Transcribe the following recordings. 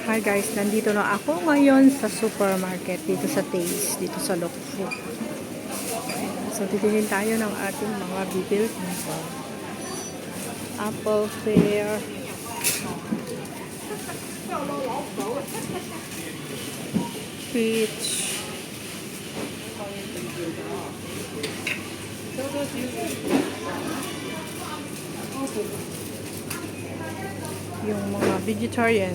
Hi guys, nandito na ako ngayon sa supermarket dito sa Taste, dito sa Lokfu. So titingin tayo ng ating mga bibilhin. Apple pear, peach, yung mga vegetarian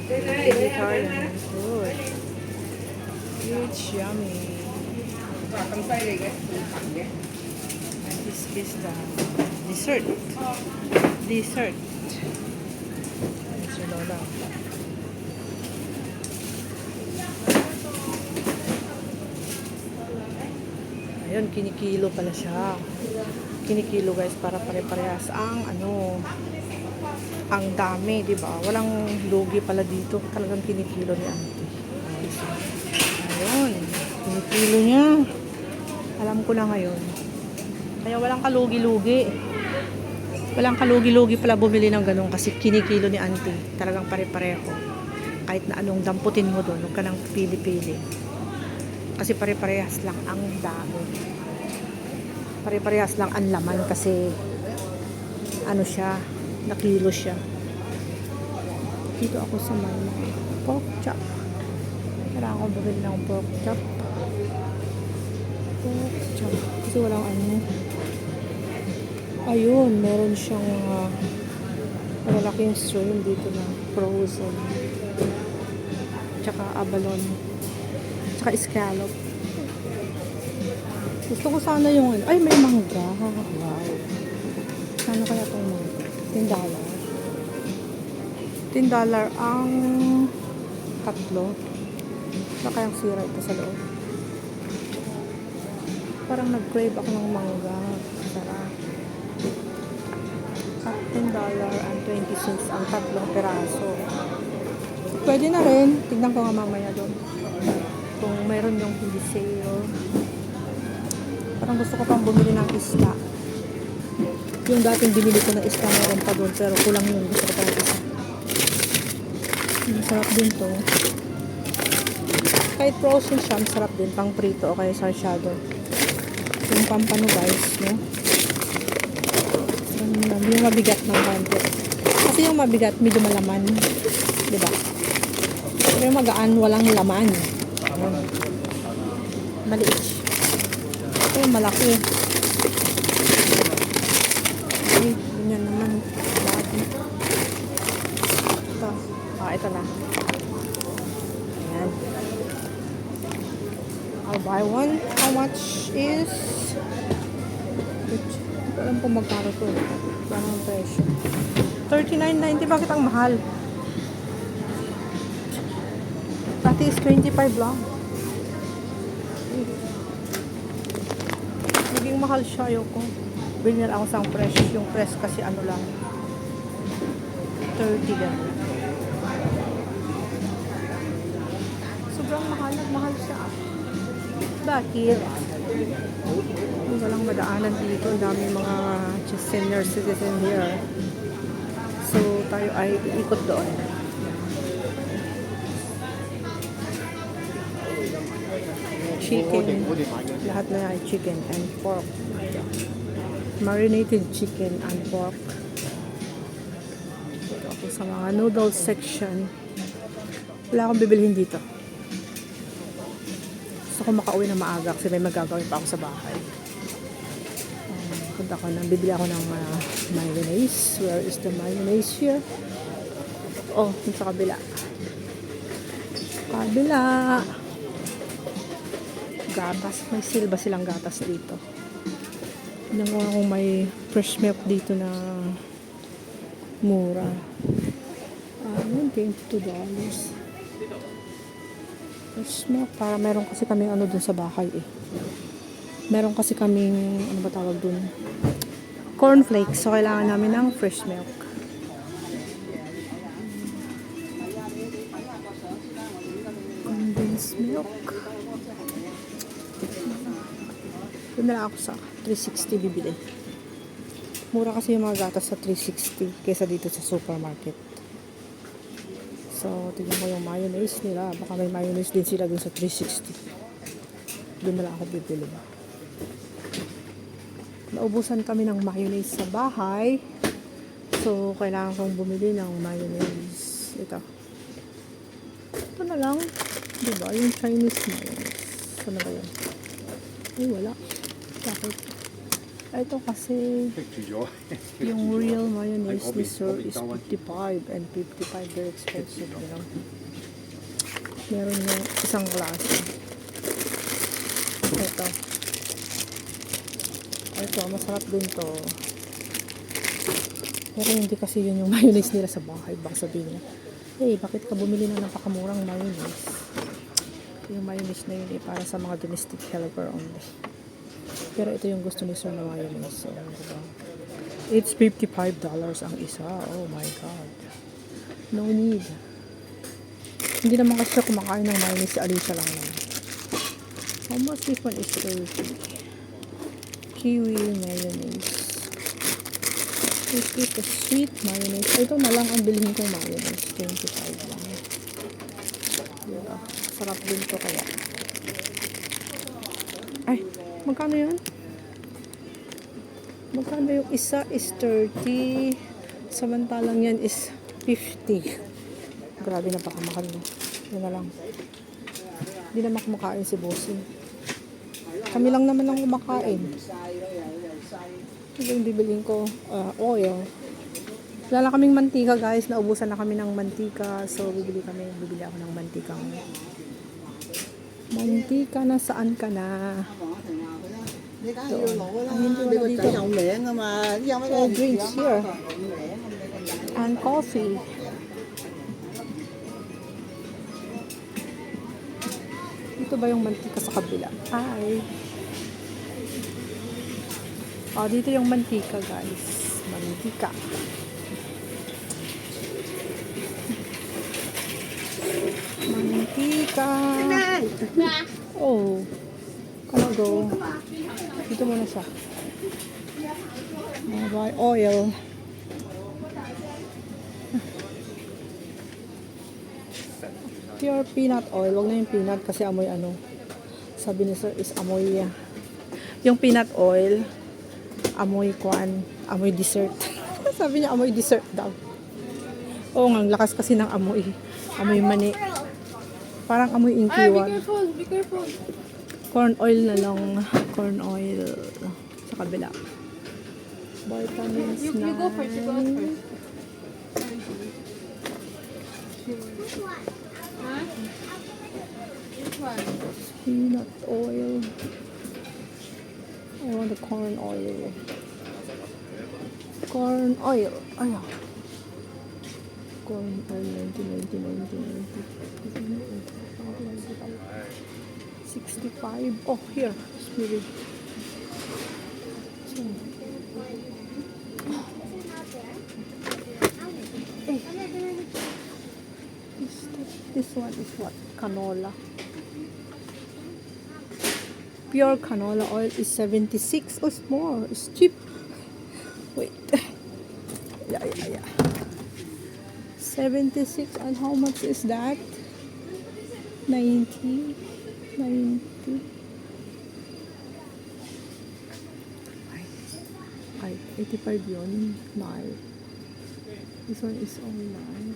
food. It's yummy. And this is the dessert. Ayan si Lola. Ayun, kinikilo pala siya. Kinikilo guys para pare-parehas ang ang dami, di ba? Walang lugi pala dito. Talagang kinikilo ni auntie. Ayun, kinikilo niya. Alam ko na ngayon. Kaya walang kalugi-lugi. Walang kalugi-lugi pala bumili ng ganun kasi kinikilo ni auntie. Talagang pare-pareho. Kahit na anong damputin mo doon, huwag ka nang pili-pili. Kasi pare-parehas lang ang dami. Pare-parehas lang ang laman kasi siya, nakilo siya. Dito ako sa may pork chop. Kailangan ko bumili ng pork chop. Kasi walang ayun, meron siyang malaking stream dito na frozen. Tsaka abalone. Tsaka scallop. Gusto ko sana yung ay, may mangga. Wow. Ano kaya itong mangga? $10. $10 ang tatlo. Baka yung sira ito sa loob. Parang nag-crave ako ng mangga. Sarap. At $10.20 ang tatlong peraso. Pwede na rin. Tignan ko nga mamaya doon. Kung mayroon yung hindi sale. Parang gusto ko pang bumili ng isda. Yung dating binili ko na isda meron pa doon. Pero kulang yun. Gusto ko pang isda. Masarap din to. Kahit frozen siya, masarap din. Pang prito o kaya sarsyado. Yung pampano guys, no? Yung mabigat ng konti. Kasi yung mabigat, medyo malaman. Diba? Pero yung magaan, walang laman. Maliit. Ito yung malaki. Ay, ganyan naman. Ito. Ito na. Ayan. I'll buy one. How much is... Hindi alam kung magkano ito. Parang ang presyo. $39.90. Bakit ang mahal? Pati is $25 lang. Naging mahal siya. Ayoko. Binil ako sa press. Yung press kasi lang. 30 lang. Sobrang mahal. Nagmahal siya. Bakit? Walang madaanan dito. Ang dami mga senior citizen here. So, tayo ay iikot doon. Chicken. Lahat na ay chicken and pork. Marinated chicken and pork. Dito ako sa mga noodles section. Wala akong bibilhin dito. Gusto ko makauwi na maaga kasi may magagawin pa ako sa bahay. Punta ko na, bibili ako ng mayonnaise. Where is the mayonnaise here? Oh, sa kabila. Gatas. May silba silang gatas dito. Tingnan ko kung may fresh milk dito na mura. $22. Fresh milk. Para meron kasi kaming dun sa bahay eh. Meron kasi kaming, ano ba tawag dun? Cornflakes. So, kailangan namin ng fresh milk. Condensed milk. Doon na lang ako sa 360 bibili. Mura kasi yung mga gatas sa 360 kaysa dito sa supermarket. So, tignan ko yung mayonnaise nila. Baka may mayonnaise din sila dun sa 360. Doon na lang ako bibili. Naubusan kami ng mayonnaise sa bahay. So, kailangan kong bumili ng mayonnaise. Ito. Ito na lang. Diba? Yung Chinese mayonnaise. Ano ba yun? Ay, wala. Bakit? Ito kasi yung real mayonnaise ni Sir is 55 and 55 very expensive. Meron yung isang klase. Ito, masarap din to. Pero hindi kasi yun yung mayonnaise nila sa bahay. Baka sabihin niya, hey, bakit ka bumili ng napakamurang mayonnaise? Yung mayonnaise na yun para sa mga domestic helper only. Pero ito yung gusto ni Sir na mayonnaise. So, diba? It's $55 ang isa. Oh my God. No need. Hindi naman kasi siya kumakain ng mayonnaise. Si Alicia lang naman. How much this one is 30? Kiwi mayonnaise. This is a sweet mayonnaise. Ito na lang ang bilhin kong mayonnaise. 25 lang. Diba? Sarap din to kaya. Ay, magkano yun? Magkano yung isa is 30. Samantalang yan is 50. Grabe, napakamahal no. Yun na lang. Hindi naman kumakain si Bossing. Kami lang naman ang kumakain. Ito yung bibilin ko. Oil. Wala na kaming mantika guys. Naubusan na kami ng mantika. So bibili ako ng mantika na saan ka na. All drinks here. And coffee. Ito ba yung mantika sa kabila? Hi. Dito yung mantika guys. Mantika. Mantika. Oh. Can I go? Dito muna siya. Buy oil. Pure peanut oil. Huwag na yung peanut kasi amoy ano. Sabi ni Sir is amoy. Yung peanut oil, amoy amoy dessert. Sabi niya amoy dessert daw. Oo nga, lakas kasi ng amoy. Amoy mani. Parang amoy inkiwan. Be careful, be careful. Corn oil na lang. Corn oil sa kabila. Vitamins You go first, you go first. Huh? Which one? Peanut oil. I want the corn oil. Corn oil. Ayan. Corn oil 65. Oh, here. Spirit. So. This one is what? Canola. Pure canola oil is 76. Oh, it's more. It's cheap. Wait. Yeah. 76. And how much is that? 90. Ay, 85 yun. 9. This one is only 9.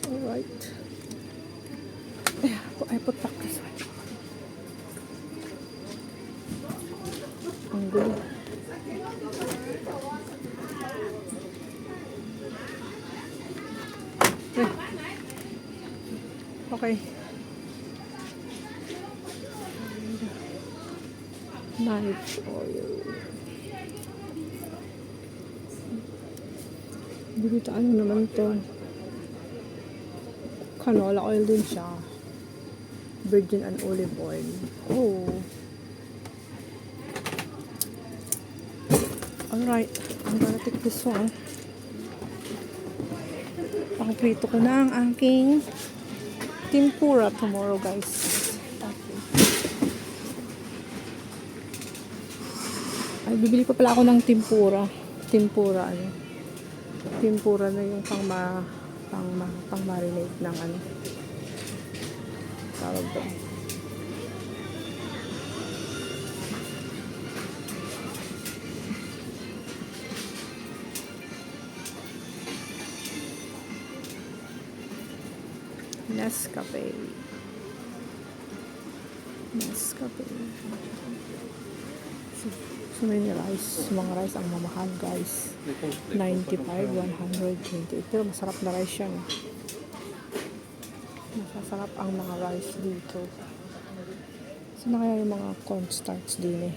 Alright. I put back this one. Ang gulo. Okay. Knife oil. Dito ano naman to? Canola oil din siya. Virgin and olive oil. Oh. Alright. I'm gonna take this one. Pakiprito ko na ang aking tempura tomorrow, guys. Okay. Ay, bibili pa pala ako ng tempura. Tempura na yung pang marinate ng ano. Tawag doon. Nescafe. So many rice. Mga rice ang mamahal, guys. 95, 128. Pero masarap na rice yan. Masasarap ang mga rice dito. So na kaya yung mga cornstarch din eh.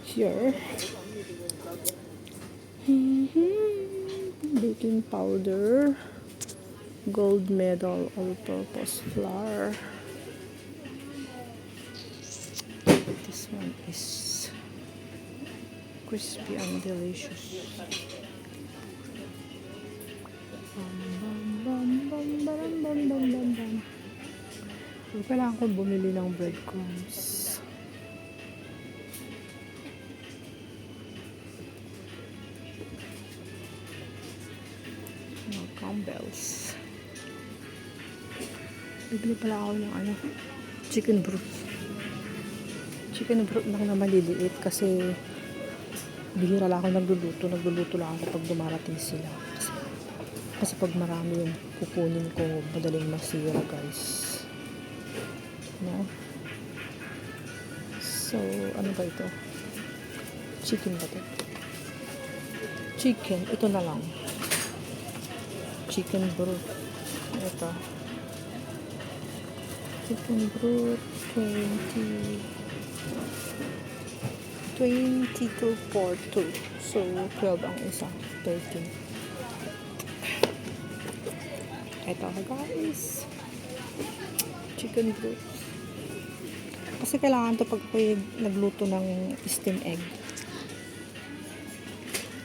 Here. Baking powder. Gold medal all-purpose flour. This one is crispy and delicious. So, kailangan ko bumili ng breadcrumbs. Mga Campbell's. Bibili pala ako ng ano, chicken broth. Chicken broth na maliliit kasi bihira lang ako nagluluto. Nagluluto lang ako pag dumarating sila. Kasi pag marami yung kukunin ko, madaling masira, guys. No? So, ano ba ito? Chicken ba ito? Chicken. Ito na lang. Chicken broth. Ito. Chicken broth. 22 for 2. So, 12 ang isa. 13. Ito, guys. Chicken broth. Kasi kailangan to pag nagluto ng steam egg.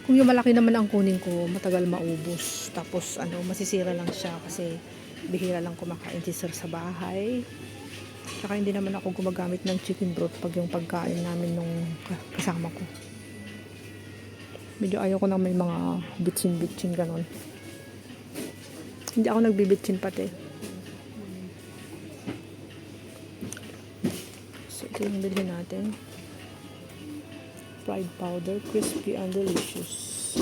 Kung yung malaki naman ang kunin ko, matagal maubos. Tapos, masisira lang siya kasi bihira lang kumakain si sir sa bahay. Saka hindi naman ako gumagamit ng chicken broth pag yung pagkain namin nung kasama ko. Medyo ayaw ko na may mga bitsin-bitsin ganon. Hindi ako nagbibitsin pati. So, ito yung bilhin natin. Fried powder, crispy and delicious.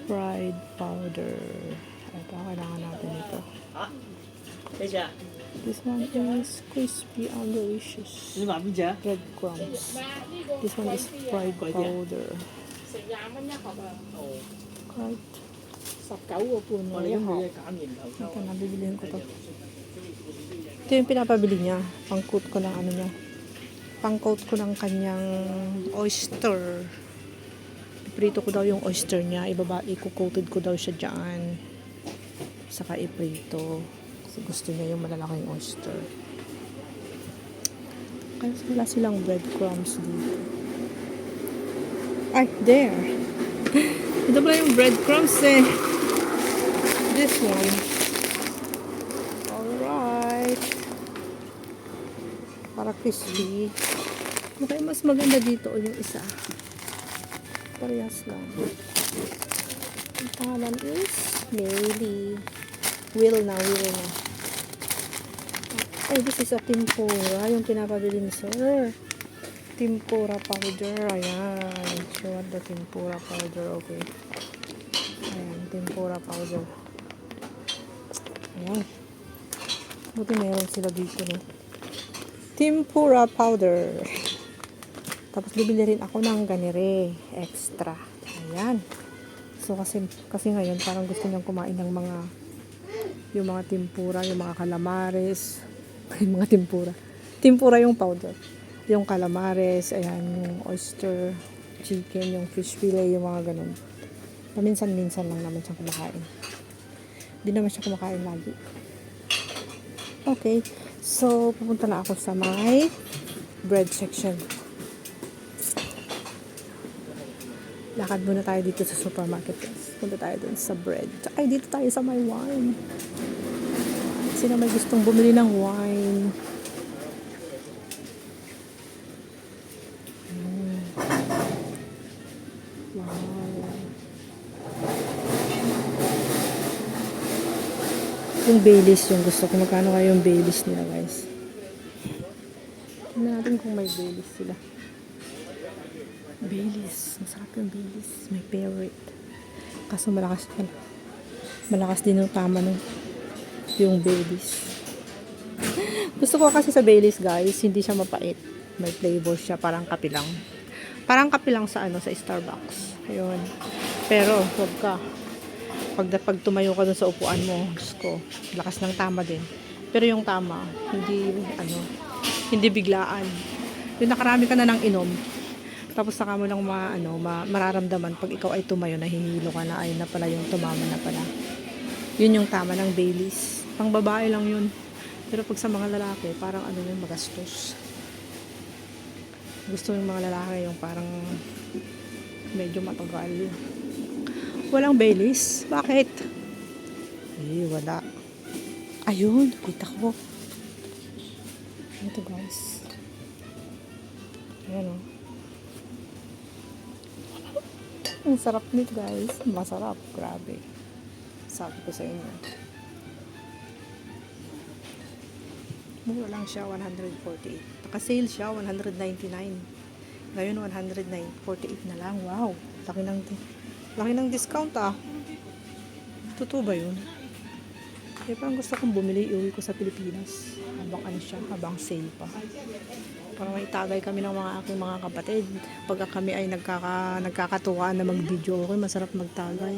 Fried powder. Ito, kailangan natin ito. This one is crispy and delicious. Breadcrumbs. This one is fried powder. Right. Ito, nabibilihin ko to. Ito yung pinapabili niya. Pang-coat ko ng niya. Pang-coat ko ng kanyang oyster. Iprito ko daw yung oyster niya. I-coated ko daw siya dyan. Saka iprito. Kasi gusto niya yung malalaking oyster. Kaya wala silang breadcrumbs dito. Ay, there. Ito pala yung breadcrumbs eh. This one. Alright. Para crispy. Okay, mas maganda dito o yung isa. Parehas lang. Ang pangalan is Mary. Will na. Ay, this is a tempura. Yung pinapabili ni sir. Tempura powder. Ayan. You want the tempura powder. Okay. Ayan. Tempura powder. Ayan. Buti meron sila dito, no? Tempura powder. Tapos bibili rin ako ng ganire. Extra. Ayan. So, kasi ngayon, parang gusto niyang kumain ng yung mga tempura, yung mga calamares. Yung mga tempura. Tempura yung powder. Yung calamares, ayan, yung oyster, chicken, yung fish fillet, yung mga ganun. Paminsan-minsan lang naman siya kumakain. Hindi naman siya kumakain lagi. Okay. So, pupunta na ako sa my bread section. Lakad muna tayo dito sa supermarket. Punta tayo dun sa bread. Ay, dito tayo sa my wine. Sino may gustong bumili ng wine? Wow. Yung Baileys yung gusto ko. Magkano kaya yung Baileys nila, guys? Tingnan natin kung may Baileys sila. Baileys. Masarap yung Baileys. My favorite. Kaso malakas din yung tama nun. Yung Baileys. Gusto ko kasi sa Baileys, guys, hindi siya mapait. May flavor siya. Parang kape lang. Parang kape lang sa sa Starbucks. Ayun. Pero, wag ka. Pag tumayo ka dun sa upuan mo, Diyos ko, lakas ng tama din. Pero yung tama, hindi biglaan. Yung nakarami ka na ng inom, tapos saka mo lang mararamdaman pag ikaw ay tumayo, nahihilo ka na, ayun na pala yung tumama na pala. Yun yung tama ng Baileys. Pang babae lang yun. Pero pag sa mga lalaki, parang yun, magastos. Gusto yung mga lalaki yung parang medyo matagal. Walang Baileys? Bakit? Wala. Ayun, kita ko. Ito, guys. Ayan, Ang sarap nito, guys. Masarap. Grabe. Sabi ko sa inyo. Mura lang siya, 148. Naka-sale siya, 199. Ngayon, 148 na lang. Wow. Laki ng discount, Totoo ba yun? Parang gusto kong bumili, iuwi ko sa Pilipinas. Habang sale pa. Para may tagay kami ng aking mga kapatid. Pagka kami ay nagkakatuwaan na mag-video, okay, masarap magtagay.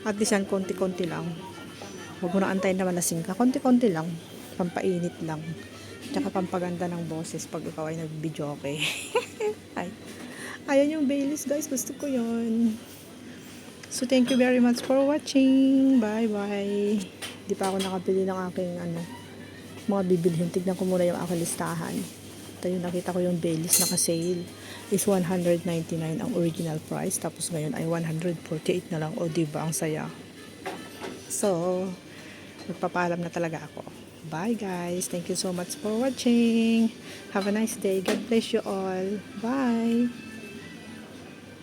At least yan, konti-konti lang. Huwag mo na antayin na malasing ka. Konti-konti lang. Pampainit lang. Tsaka pampaganda ng boses pag ikaw ay nag-video, okay? Ayun yung Baileys, guys. Gusto ko yun. So, thank you very much for watching. Bye-bye. Di pa ako nakabili ng aking mga bibilhin. Tignan ko muna yung aking listahan. Ito yung nakita ko yung Baileys naka-sale. Is 199 ang original price. Tapos ngayon ay 148 na lang. O, diba? Ang saya. So, magpapaalam na talaga ako. Bye, guys. Thank you so much for watching. Have a nice day. God bless you all. Bye.